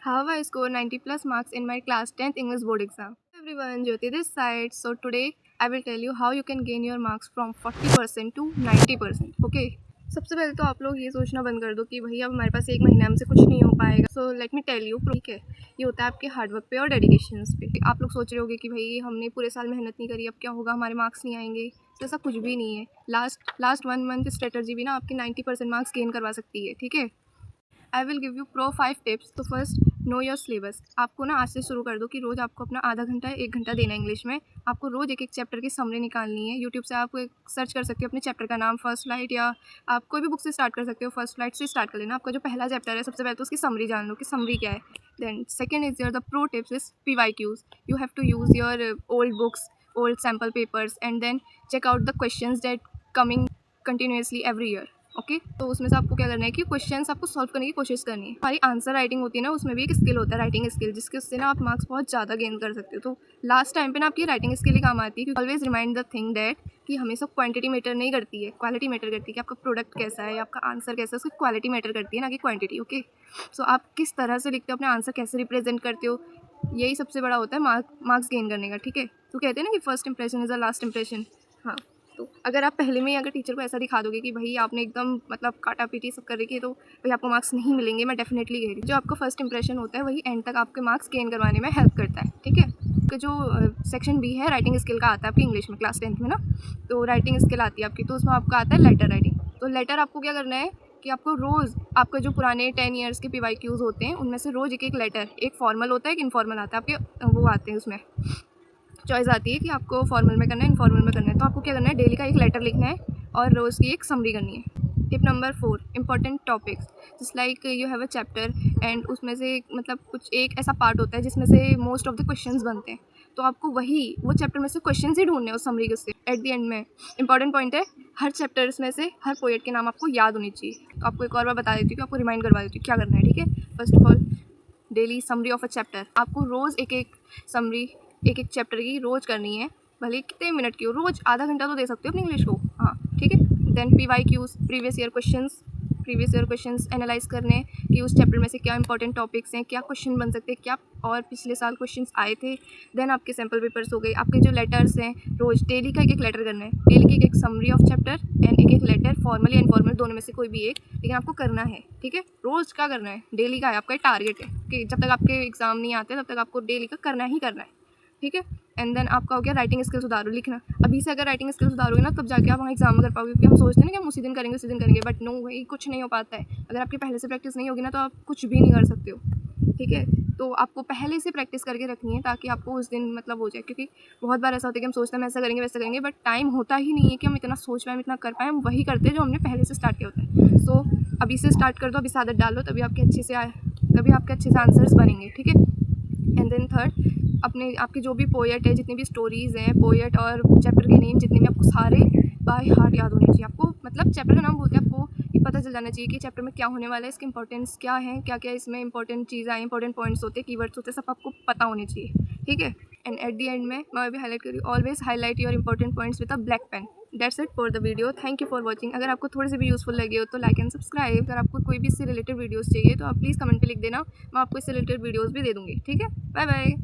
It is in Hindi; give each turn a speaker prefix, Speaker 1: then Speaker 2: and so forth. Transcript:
Speaker 1: How I score 90 plus marks in my class 10th English board exam. Hello everyone, Jyoti this side. So today I will tell you how you can gain your marks from 40% to 90%. Okay. सबसे पहले तो आप लोग ये सोचना बंद कर दो कि भैया अब हमारे पास एक महीना हमसे कुछ नहीं हो पाएगा. So let me tell you, ठीक है, ये होता है आपके हार्डवर्क पे और डेडिकेशन पे. आप लोग सोच रहे होगे कि भाई हमने पूरे साल मेहनत नहीं करी, अब क्या होगा, हमारे मार्क्स नहीं आएंगे. तो ऐसा कुछ भी नहीं है. लास्ट 1 मंथ स्ट्रेटजी भी ना आपकी 90% मार्क्स गेन करवा सकती है. ठीक है. I will give you pro 5 tips. तो फर्स्ट, नो योर सिलेबस. आपको ना आज से शुरू कर दो कि रोज़ आपको अपना आधा घंटा 1 घंटा देना है इंग्लिश में. आपको रोज़ एक चैप्टर की समरी निकालनी है. यूट्यूब से आप सर्च कर सकते हो अपने चैप्टर का नाम, फर्स्ट फ्लाइट, या आप कोई भी बुक से स्टार्ट कर सकते हो. फर्स्ट फ्लाइट से स्टार्ट कर लेना. आपका जो पहला चैप्टर है, सबसे पहले तो उसकी समरी जान लो कि समरी क्या है. Then second is your the pro tips is PYQs. You have to use your old books, old sample papers, and then check out the questions that coming continuously every year. Okay. तो उसमें से आपको क्या करना है कि क्वेश्चंस आपको सॉल्व करने की कोशिश करनी है. हमारी आंसर राइटिंग होती है ना, उसमें भी एक स्किल होता है, राइटिंग स्किल, जिसके उससे ना आप मार्क्स बहुत ज़्यादा गेन कर सकते हो. तो लास्ट टाइम पे ना आपकी राइटिंग स्किल ही काम आती है. Always remind the thing that कि हमेशा क्वांटिटी मैटर नहीं करती है, क्वालिटी मैटर करती है. कि आपका प्रोडक्ट कैसा है, आपका आंसर कैसा है, उसकी क्वालिटी मैटर करती है, ना कि क्वांटिटी. ओके. सो आप किस तरह से लिखते हो, अपने आंसर कैसे रिप्रेजेंट करते हो, यही सबसे बड़ा होता है मार्क्स गेन करने का. ठीक है. तो कहते हैं ना कि first impression is the last impression. हाँ. तो अगर आप पहले में ही अगर टीचर को ऐसा दिखा दोगे कि भाई आपने एकदम मतलब काटा पीटी सब कर रखी है, तो भाई आपको मार्क्स नहीं मिलेंगे. मैं डेफिनेटली कह रही हूँ, जो आपका फर्स्ट इंप्रेशन होता है वही एंड तक आपके मार्क्स गेन करवाने में हेल्प करता है. ठीक है. आपका जो सेक्शन बी है राइटिंग स्किल का आता है आपकी इंग्लिश में क्लास 10th में ना, तो राइटिंग स्किल आती है आपकी. तो उसमें आपका आता है लेटर राइटिंग. तो लेटर आपको क्या करना है कि आपको रोज़ आपका जो पुराने 10 ईयर्स के PYQs होते हैं उनमें से रोज़ एक लेटर, एक फॉर्मल होता है, एक इनफॉर्मल आता है. आपके वो आते हैं, उसमें चॉइस आती है कि आपको फॉर्मल में करना है, इनफॉर्मल में करना है. तो आपको क्या करना है, डेली का एक लेटर लिखना है और रोज़ की एक समरी करनी है. Tip number 4, important topics. Just like you have a chapter and उसमें से मतलब कुछ एक ऐसा पार्ट होता है जिसमें से मोस्ट ऑफ द क्वेश्चंस बनते हैं. तो आपको वो चैप्टर में से क्वेश्चंस ही ढूंढने हैं उस समरी के उससे. एट द एंड में इंपॉर्टेंट पॉइंट है, हर चैप्टर्स में से हर पोएट के नाम आपको याद होनी चाहिए. तो आपको एक और बार बता देती हूँ कि आपको रिमाइंड करवा देती हूँ क्या करना है. ठीक है. First of all, daily summary of a chapter. आपको रोज़ एक समरी एक चैप्टर की रोज़ करनी है, भले कितने मिनट की हो. रोज़ आधा घंटा तो दे सकते हो अपनी इंग्लिश को. हाँ. ठीक है. Then PYQs, previous year questions analyse करने कि उस चैप्टर में से क्या इंपॉर्टेंट टॉपिक्स हैं, क्या क्वेश्चन बन सकते हैं, क्या और पिछले साल क्वेश्चंस आए थे. देन आपके सैम्पल पेपर्स हो गए. आपके जो लेटर्स हैं, रोज़ डेली का एक लेटर करना है. डेली की एक समरी ऑफ चैप्टर एंड एक लेटर, फॉर्मल या इनफॉर्मल, दोनों में से कोई भी एक, लेकिन आपको करना है. ठीक है. रोज़ का करना है, डेली का है, आपका टारगेट है कि जब तक आपके एग्जाम नहीं आते तब तक आपको डेली का करना ही करना है. ठीक है. एंड देन आपका हो गया राइटिंग स्किल सुधारो, लिखना. अभी से अगर राइटिंग स्किल सुधारोगे ना, तब जाके आप वहाँ एग्जाम में कर पाओगे. क्योंकि हम सोचते हैं ना कि हम उसी दिन करेंगे, बट नो भाई, कुछ नहीं हो पाता है. अगर आपकी पहले से प्रैक्टिस नहीं होगी ना, तो आप कुछ भी नहीं कर सकते हो. ठीक है. तो आपको पहले से प्रैक्टिस करके रखनी है ताकि आपको उस दिन मतलब हो जाए. क्योंकि बहुत बार ऐसा होता है कि हम सोचते हैं हम ऐसा करेंगे वैसा करेंगे, बट टाइम होता ही नहीं है कि हम इतना सोच पाएँ, इतना कर पाएँ. हम वही करते हैं जो हमने पहले से स्टार्ट किया होता है. सो अभी से स्टार्ट कर दो, अभी से आदत डाल लो, तभी आपके अच्छे से आंसर्स बनेंगे. ठीक है. एंड देन थर्ड, आपके जो भी पोएट है, जितनी भी स्टोरीज़ हैं, पोएट और चैप्टर के नेम जितने भी, आपको सारे बाय हार्ट याद होने चाहिए. आपको मतलब चैप्टर का नाम बोलते हैं, आपको ये पता चल जाना चाहिए कि चैप्टर में क्या होने वाला है, इसकी इंपॉर्टेंस क्या है, क्या क्या इसमें इंपॉर्टेंट चीज़ आए, इंपॉर्टेंट पॉइंट्स होते हैं, कीवर्ड्स होते हैं, सब आपको पता होने चाहिए. ठीक है. एंड एट द एंड में मैं भी हाईलाइट करी, always highlight your important points with a black pen. That's it for the video. Thank you for watching. अगर आपको थोड़ी सी भी यूज़फुल लगे हो तो लाइक एंड सब्सक्राइब. अगर आपको कोई भी इससे रिलेटेड वीडियोस चाहिए तो आप प्लीज़ कमेंट पे लिख देना, मैं आपको इससे रिलेटेड वीडियोस भी दे दूँगी. ठीक है. Bye bye.